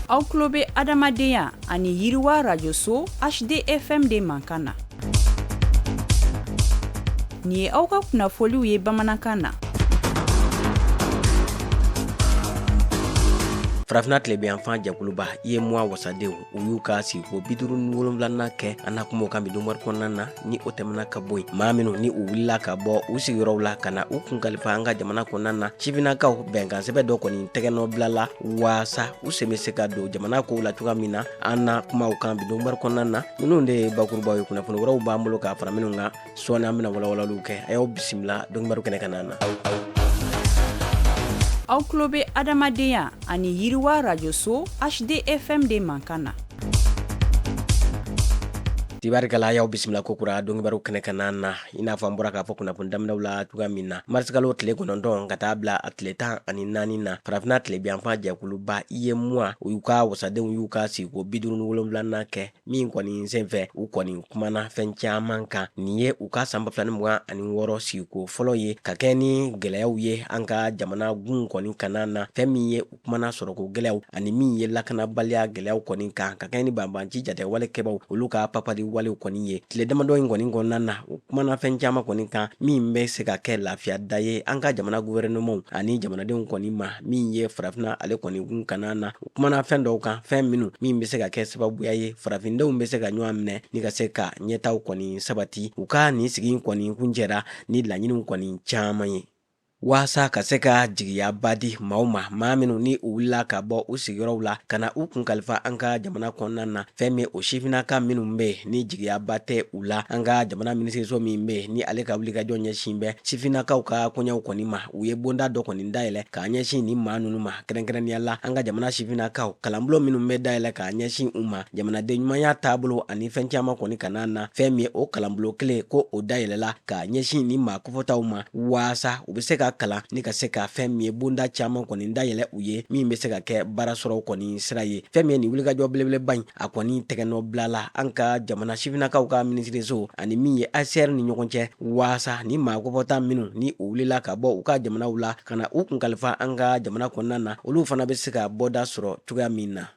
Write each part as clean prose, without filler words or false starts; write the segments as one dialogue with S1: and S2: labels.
S1: Aw tulo bɛ adamadenya ani yiriwa radio so HDFM de mankan na. Nin ye aw ka kunnafoliw ye bamanankan na.
S2: Farafina tile yanfan jakuluba ye mwa wasadenw u y'u ka sigiko 57 kɛ an na kumaw kan bi donwari kɔnɔna na ni o tɛmɛna ka bɔ yen. Maa minnu ni u wulila ka bɔ u sigiyɔrɔw la ka na u kun kalifa an ka jamana kɔnɔna na sifinnakaw bɛnkan sɛbɛn dɔ kɔni tɛgɛnɔ bilala waasa u sen bɛ se ka don jamana kow la cogoya min na an na kumaw kan bi donwari kɔnɔna na ninnu de ye bakurubaw ye. Kunnafoni wɛrɛw b'an bolo k'a fara minnu kan sɔɔni an bɛna walawalaliw kɛ. A y'aw bisimila donwari kɛnɛ kan na.
S1: Aw tulo bɛ adamadenya ani yiriwa radio so HDFM de mankan na.
S2: Tibarikala y'aw bisimila kokura dongibaru kɛnɛ kan na i n'a fɔ an bɔra k'a fɔ kunnafoni daminɛw la cogoya min na marisikalo tile 9 ka taa bila a tile 14 na farafina tile biyanfan jɛkuluba IEMOA u y'u ka wasadenw y'u ka sigiko 57 kɛ min kɔni senfɛ u kɔni kumana fɛn caman kan. Nin ye u ka san 2026 sigiko fɔlɔ ye ka kɛ ni gɛlɛyaw ye an ka jamana gun kɔni kana na. Fɛn min ye u kumana sɔrɔko gɛlɛyaw ani min ye lakanabaliya gɛlɛyaw kɔni kan ka kɛ ni banbanci jatewale kɛbaw olu ka papadi walew kɔni ye. Tile damadɔ in kɔni kɔnɔna na u kumana fɛn caman kɔni kan min bɛ se ka kɛ lafiya da ye an ka jamana gouvernement ani jamanadenw kɔni ma min ye farafina ale kɔni gun kana na. U kumana fɛn dɔw kan fɛn minnu min bɛ se ka kɛ sababuya ye farafindenw bɛ se ka ɲɔgɔn minɛ ni ka se ka ɲɛtaw kɔni sabati. U ka nin sigi kɔni kuncɛra ni laɲiniw kɔni caman ye waasa ka se ka jigiyaba di maaw ma maa minnu ni u wulila ka bɔ u sigiyɔrɔw la ka na u kun kalifa an ka jamana kɔnɔna na. Fɛn min o sifinnaka minnu bɛ ni jigiyaba tɛ u la an ka jamana minisiriso min bɛ ni ale ka wulikajɔ ɲɛsin bɛ sifinnakaw ka kɔɲɔw kɔni ma u ye bonda dɔ kɔni dayɛlɛ k'a ɲɛsin ni maa ninnu ma. Kɛrɛnkɛrɛnnenya la an ka jamana sifinnakaw kalanbulon minnu bɛ dayɛlɛ k'a ɲɛsin u ma jamanaden ɲumanya taabolo ani fɛn caman kɔni kana na. Fɛn min o kalanbulon kelen ko o dayɛlɛla k'a ɲɛsin ni maa kofɔtaw ma waasa u bɛ se ka kalan ni ka se ka fɛn min ye bonda caman kɔni dayɛlɛ u ye min bɛ se ka kɛ baara sɔrɔw kɔni sira ye. Fɛn min ye nin wulikajɔ belebeleba in a kɔni tɛgɛnɔ bilala an ka jamana sifinnakaw ka minisiriso ani min ye ACR ni ɲɔgɔn cɛ waasa ni maa kofɔta minnu ni u wulila ka bɔ u ka jamanaw la ka na u kun kalifa an ka jamana kɔnɔna na olu fana bɛ se ka bɔda sɔrɔ cogoya min na.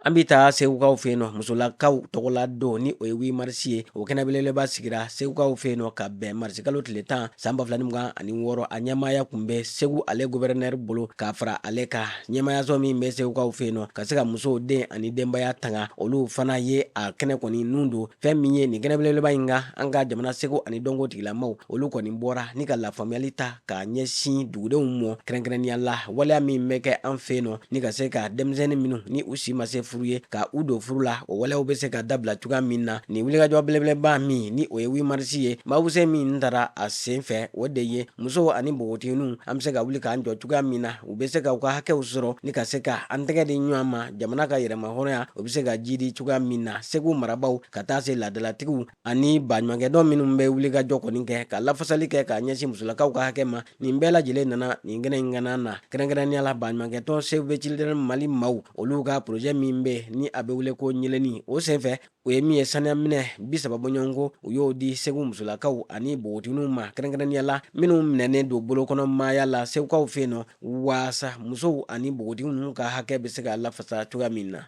S2: An bɛ taa segukaw fɛ yen nɔ musolakaw tɔgɔla don ni o ye 8 marisi ye o kɛnɛ belebeleba sigira segukaw fɛ yen nɔ ka bɛn marisikalo tile 10 san 2026 a ɲɛmaaya kun bɛ segu ale gouverneur bolo k'a fara ale ka ɲɛmaayaso min bɛ segukaw fɛ yen nɔ ka se ka musow den ani denbaya tanga olu fana ye a kɛnɛ kɔni nun don. Fɛn min ye nin kɛnɛ belebeleba in kan an ka jamana segu ani dɔnko tigilamaw olu kɔni bɔra ni ka lafaamuyali ta k'a ɲɛsin dugudenw mɔ kɛrɛnkɛrɛnnenya la waleya min bɛ kɛ an fɛ yen nɔ ni ka se ka denmisɛnnin minnu ni u si ma se furu ye ka u don furu la o waleyaw bɛ se ka dabila cogoya min na. Nin wulikajɔ belebeleba min ni o ye 8 marisi ye mabuse min tara a sen fɛ o de ye musow ani npogotigininw an bɛ se ka wuli k'an jɔ cogoya min na u bɛ se ka u ka hakɛw sɔrɔ ni ka se ka an tɛgɛ di ɲɔgɔn ma jamana ka yɛrɛma hɔrɔnya o bɛ se ka jidi cogoya min na. Segu marabaw ka taa se ladalatigiw ani baɲumankɛdɔn minnu bɛ wulikajɔ kɔni kɛ ka lafasali kɛ k'a ɲɛsin musolakaw ka hakɛ ma nin bɛɛ lajɛlen nana nin kɛnɛ in kana na. Kɛrɛnkɛrɛnnenya la baɲumankɛtɔn Save the Children Mali maaw olu ka projet min bɛ ni a bɛ wele ko ɲɛlɛnni o senfɛ o ye min ye saniya minɛ 30 bɔɲɔgɔnko u y'o di segu musolakaw ani npogotigininw ma kɛrɛnkɛrɛnnenya la minnu minɛnen don bolokɔnɔmaaya la segukaw fɛ yen nɔ waasa musow ani npogotigininw ka hakɛ bɛ se ka lafasa cogoya min na.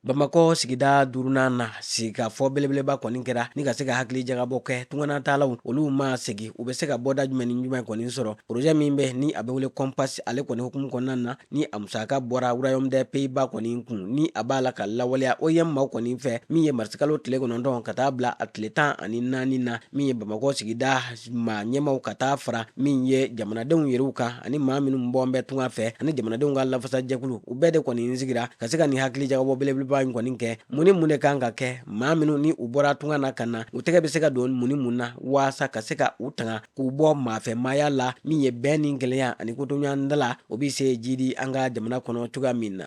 S2: Bamakɔ sigida 4nan na sigikafɔ belebeleba kɔni kɛra ni ka se ka hakili jagabɔ kɛ tunganatalaw olu ma segi u bɛ se ka bɔda jumɛn ni jumɛn kɔni sɔrɔ. Projet min bɛ ni a bɛ wele Compass ale kɔni hukumu kɔnɔna na ni a musaka bɔra Royaume des Pays-Bas kɔni kun ni a b'a la ka lawaleya OIM maaw kɔni fɛ min ye marisikalo tile 9 ka taa bila a tile 14 na min ye Bamakɔ sigida maa ɲɛmaw ka taa fara min ye jamanadenw yɛrɛw kan ani maa minnu bɔ bɛ tunga fɛ ani jamanadenw ka lafasajɛkulu u bɛɛ de kɔni sigira ka se ka nin hakili jagabɔ belebeleba in kɔni kɛ mun ni mun de kan ka kɛ maa minnu ni u bɔra tunga na ka na u tɛgɛ bɛ se ka don mun ni mun na waasa ka se ka u tanga k'u bɔ maafɛmaaya la min ye bɛn ni gɛlɛya ani kotoɲɔgɔnda la o bɛ se jidi an ka jamana kɔnɔ cogoya min na.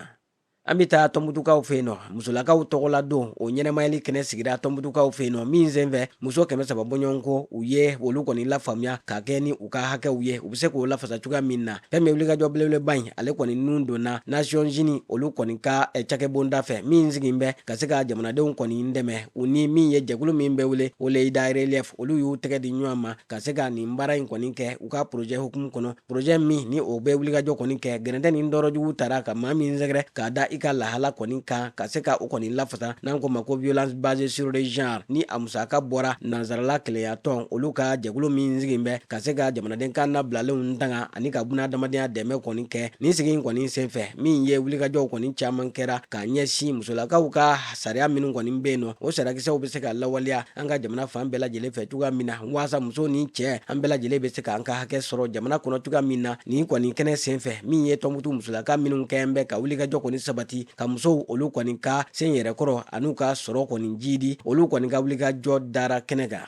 S2: An bɛ taa Tɔnbutukaw fɛ yen nɔ musolakaw tɔgɔla don o ɲɛnɛmayali kɛnɛ sigira Tɔnbutukaw fɛ yen nɔ min senfɛ muso 300 bɔɲɔgɔnko u ye olu kɔni lafaamuya k'a kɛ ni u ka hakɛw ye u bɛ se k'o lafasa cogoya min na. Fɛn min wulikajɔ belebeleba in ale kɔni nun donna Nations Unies olu kɔni ka cakɛbonda fɛ min sigin bɛ ka se ka jamanadenw kɔni dɛmɛ u ni min ye jɛkulu min bɛ wele Oleida Relief olu y'u tɛgɛ di ɲɔgɔn ma ka se ka nin baara in kɔni kɛ u ka projet hukumu kɔnɔ projet min ni o bɛ wulikajɔ kɔni kɛ gɛrɛntɛ ni dɔrɔjugu tara ka maa min sɛgɛrɛ k'a da i ka lahala kɔni kan ka se ka o kɔni lafasa n'an ko ma ko violence basée sur le genre ni a musaka bɔra nanzarala kelenya tɔn olu ka jɛkulu min sigin bɛ ka se ka jamanaden kan nabilalenw tanga ani ka buna adamadenya dɛmɛ kɔni kɛ ni sigin kɔni senfɛ min ye wulikajɔw kɔni caman kɛra ka ɲɛsin musolakaw ka sariya minnu kɔni bɛ yen nɔ o sarakisɛw bɛ se ka lawaleya an ka jamana fan bɛɛ lajɛlen fɛ cogoya min na waasa muso ni cɛ an bɛɛ lajɛlen bɛ se ka an ka hakɛ sɔrɔ jamana kɔnɔ cogoya min na nin kɔni kɛnɛ senfɛ min ye tɔnbutu musolaka minnu kɛn bɛ ka wulikajɔ kɔni sabati ka musow olu kɔni ka sen yɛrɛkɔrɔ an'u ka sɔrɔ kɔni jidi olu kɔni ka wulikajɔ dara kɛnɛ kan.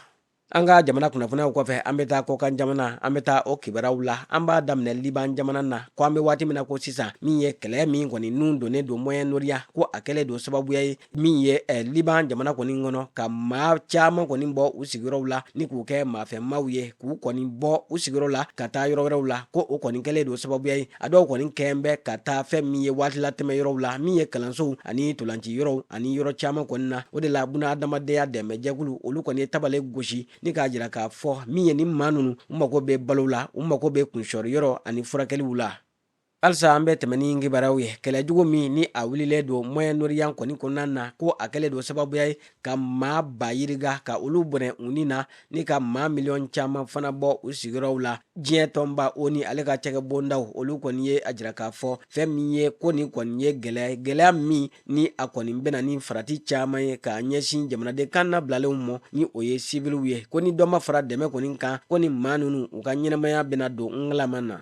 S2: An ka jamana kunnafoniyaw kɔfɛ an bɛ taa kɔkan jamana an bɛ taa o kibaruyaw la an b'a daminɛ Liban jamana na ko an bɛ waati min na ko sisan min ye kɛlɛ min kɔni nun donnen don Moyen-Orient ko a kɛlen don sababuya ye min ye Liban jamana kɔni kɔnɔ ka maa caman kɔni bɔ u sigiyɔrɔw la ni k'u kɛ maafɛnmaw ye k'u kɔni bɔ u sigiyɔrɔ la ka taa yɔrɔ wɛrɛw la ko o kɔni kɛlen don sababuya ye a dɔw kɔni kɛn bɛ ka taa fɛn min ye waati latɛmɛ yɔrɔw la min ye kalansow ani ntolanci yɔrɔw ani yɔrɔ caman kɔni na o de la buna adamadenya dɛmɛjɛkulu olu kɔni ye tabale gosi ni k'a jira k'a fɔ min ye ni maa ninnu u mago bɛ balo la u mago bɛ kunsɔrɔ yɔrɔ ani furakɛliw la. Halisa an bɛ tɛmɛ ni kibaruyaw ye kɛlɛjugu min ni a wulilen don Moyen-Orient kɔni kɔnɔna na ko a kɛlen don sababuya ye ka maa ba yiriga ka olu bɔnɛ u ni na ni ka maa miliyɔn caman fana bɔ u sigiyɔrɔw la diɲɛ tɔnba ONU ale ka cɛkɛ bondaw olu kɔni ye a jira k'a fɔ fɛn min ye ko nin kɔni ye gɛlɛya min ni a kɔni bɛna ni farati caman ye k'a ɲɛsin jamanaden kan nabilalenw ma ni o ye sibiliw ye ko ni dɔ ma fara dɛmɛ kɔni kan ko ni maa ninnu u ka ɲɛnamaya bɛna don ngalaman na.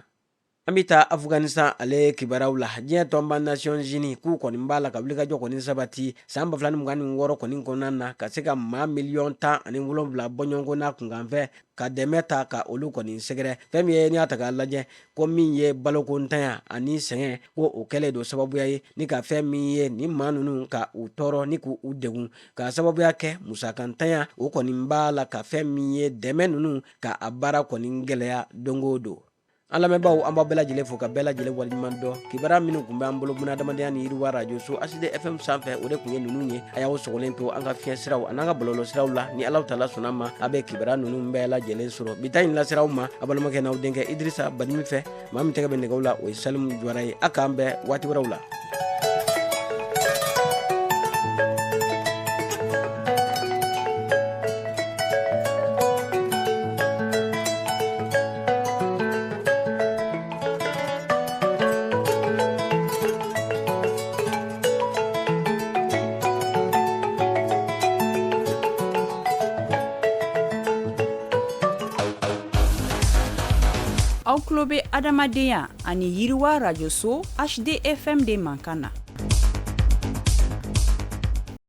S2: An bɛ taa Afghanistan ale kibaruyaw la diɲɛ tɔnba Nations Unies k'u kɔni b'a la ka wulikajɔ kɔni sabati san 2026 kɔni kɔnɔna na ka se ka maa miliyɔn 17 bɔ ɲɔgɔn na kunkanfɛ ka dɛmɛ ta ka olu kɔni sɛgɛrɛ fɛn min ye n'i y'a ta k'a lajɛ ko min ye balokontanya ani sɛgɛn ko o kɛlen don sababuya ye ni ka fɛn min ye ni maa ninnu ka u tɔɔrɔ ni k'u degun ka sababuya kɛ musakantanya o kɔni b'a la ka fɛn min ye dɛmɛ ninnu ka a baara kɔni gɛlɛya don o don. An lamɛnbaaw an b'a bɛɛ lajɛlen fo ka bɛɛ lajɛlen waleɲuman dɔn kibaruya minnu kun bɛ an bolo buna adamadenya ni yiriwa radio so HD FM sanfɛ o de kun ye ninnu ye a y'aw sogolen to an ka fiɲɛ siraw an'an ka bɔlɔlɔ siraw la ni Alahu taala sɔnna ma a bɛ kibaruya ninnu bɛɛ lajɛlen sɔrɔ bi ta in lasiraw ma a balimakɛ n'aw denkɛ Idrissa Badimi fɛ maa min tɛgɛ bɛ nɛgɛw la o ye Salimu Jwara ye a k'an bɛɛ waati wɛrɛw la.
S1: Aw tulo bɛ adamadenya ani yiriwa radio so HD FM de mankan na.